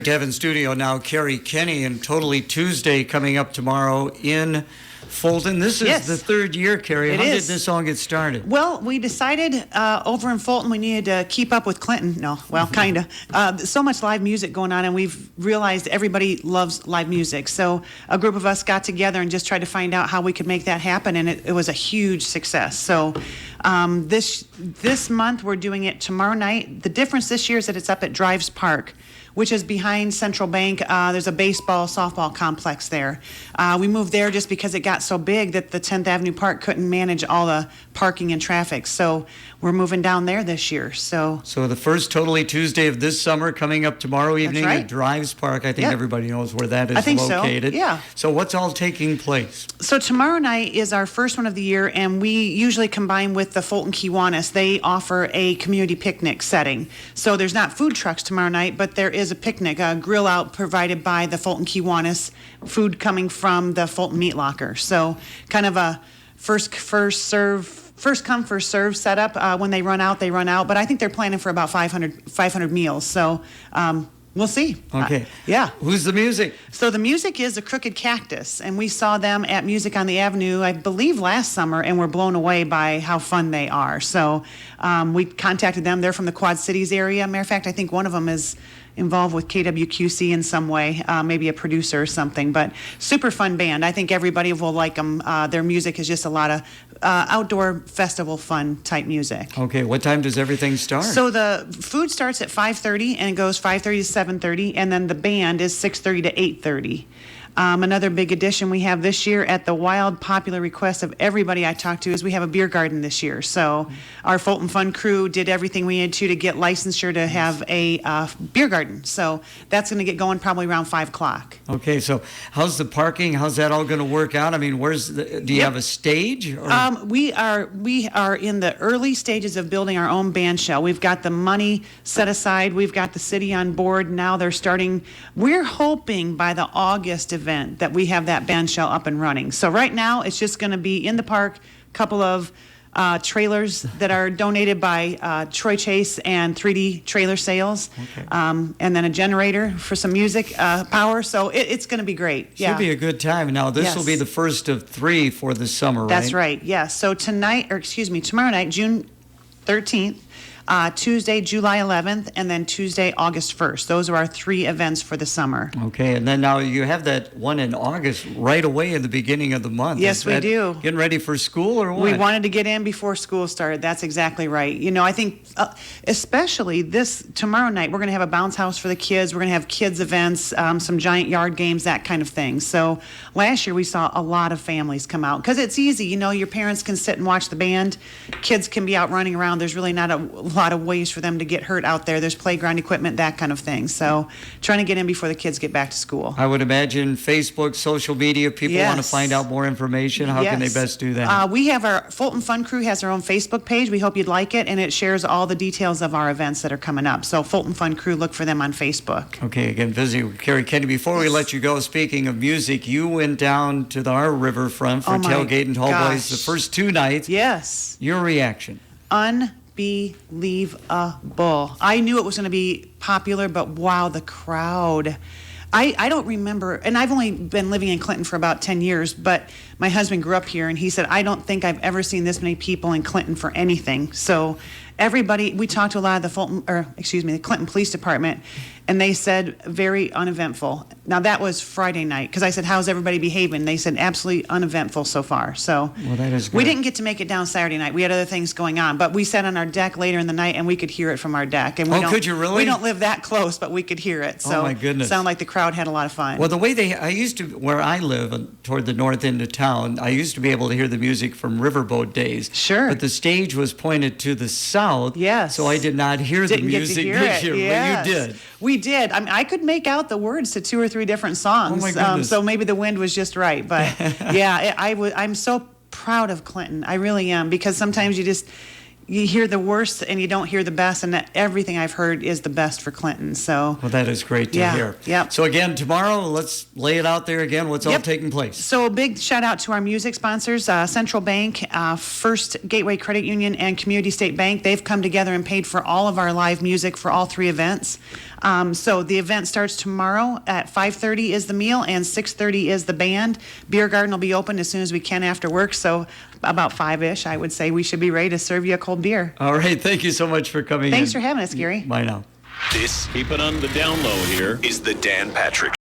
To have in studio now Karrie Kenney and Totally Tuesday coming up tomorrow in Fulton. This is the third year, Karrie. How did this all get started? Well, we decided over in Fulton we needed to keep up with Clinton. No, well, kind of. So much live music going on, and we've realized everybody loves live music. So a group of us got together and just tried to find out how we could make that happen, and it was a huge success. So this month we're doing it tomorrow night. The difference this year is that it's up at Drives Park, which is behind Central Bank. There's a baseball, softball complex there. We moved there just because it got so big that the 10th Avenue Park couldn't manage all the parking and traffic. So we're moving down there this year. So the first Totally Tuesday of this summer coming up tomorrow evening at Drives Park. I think everybody knows where that is located. So, yeah. So what's all taking place? So tomorrow night is our first one of the year, and we usually combine with the Fulton Kiwanis. They offer a community picnic setting. So there's not food trucks tomorrow night, but there is a picnic, a grill out provided by the Fulton Kiwanis, food coming from the Fulton Meat Locker. So kind of a first come, first serve setup. When they run out, they run out. But I think they're planning for about 500 meals. So we'll see. Okay. Yeah. Who's the music? So the music is the Crooked Cactus, and we saw them at Music on the Avenue, I believe, last summer, and were blown away by how fun they are. So we contacted them. They're from the Quad Cities area. Matter of fact, I think one of them is involved with KWQC in some way, maybe a producer or something, but super fun band. I think everybody will like them. Their music is just a lot of outdoor festival fun type music. Okay, what time does everything start? So the food starts at 5:30 and it goes 5:30 to 7:30, and then the band is 6:30 to 8:30. Another big addition we have this year at the wild popular request of everybody I talked to is we have a beer garden this year. So our Fulton Fun crew did everything we needed to get licensure to have a beer garden. So that's going to get going probably around 5 o'clock. Okay, so how's the parking? How's that all going to work out? I mean, do you have a stage? Or? We are in the early stages of building our own band shell. We've got the money set aside. We've got the city on board. Now they're starting. We're hoping by the August event that we have that band shell up and running. So right now it's just going to be in the park, a couple of trailers that are donated by Troy Chase and 3D Trailer Sales, and then a generator for some music power. So it's going to be great. Should be a good time. Now this will be the first of 3 for the summer, right? That's right. Yes. So tomorrow night, June 13th. Tuesday, July 11th, and then Tuesday, August 1st. Those are our 3 events for the summer. Okay, and then now you have that one in August right away in the beginning of the month. Yes, we do. Getting ready for school or what? We wanted to get in before school started. That's exactly right. You know, I think especially tomorrow night, we're going to have a bounce house for the kids. We're going to have kids events, some giant yard games, that kind of thing. So last year we saw a lot of families come out because it's easy. You know, your parents can sit and watch the band. Kids can be out running around. There's really not a lot of ways for them to get hurt out there. There's playground equipment, that kind of thing. So trying to get in before the kids get back to school. I would imagine Facebook, social media, people want to find out more information. How can they best do that? We have our Fulton Fun Crew has their own Facebook page. We hope you'd like it, and it shares all the details of our events that are coming up. So Fulton Fun Crew, look for them on Facebook. Okay, again, visiting with Karrie Kenney. Before we let you go, speaking of music, you went down to our riverfront for Tailgate and Tall Boys the first 2 nights. Yes. Your reaction? Unbelievable. I knew it was going to be popular, but wow, the crowd. I don't remember, and I've only been living in Clinton for about 10 years, but my husband grew up here, and he said, I don't think I've ever seen this many people in Clinton for anything. So everybody, we talked to a lot of the Clinton Police Department, and they said very uneventful. Now that was Friday night, because I said, how's everybody behaving? They said absolutely uneventful so far. So that is good. We didn't get to make it down Saturday night. We had other things going on, but we sat on our deck later in the night, and we could hear it from our deck. And could you really? We don't live that close, but we could hear it. So oh my goodness! It sounded like the crowd had a lot of fun. Well, the way where I live toward the north end of town, I used to be able to hear the music from riverboat days. Sure. But the stage was pointed to the south. Yes. So I did not hear the music this year. Yes. But you did. We did. I mean, I could make out the words to 2 or 3 different songs. Oh my goodness. So maybe the wind was just right. But yeah, I'm so proud of Clinton. I really am, because sometimes you hear the worst and you don't hear the best, and everything I've heard is the best for Clinton. So, well, that is great to hear. Yep. So again, tomorrow, let's lay it out there again. What's all taking place? So a big shout out to our music sponsors, Central Bank, First Gateway Credit Union, and Community State Bank. They've come together and paid for all of our live music for all 3 events. So the event starts tomorrow at 5:30 is the meal and 6:30 is the band. Beer garden will be open as soon as we can after work. So about 5-ish, I would say we should be ready to serve you a cold beer. All right. Thank you so much for coming in. Thanks for having us, Gary. Bye now. Keep it on the down low here, is the Dan Patrick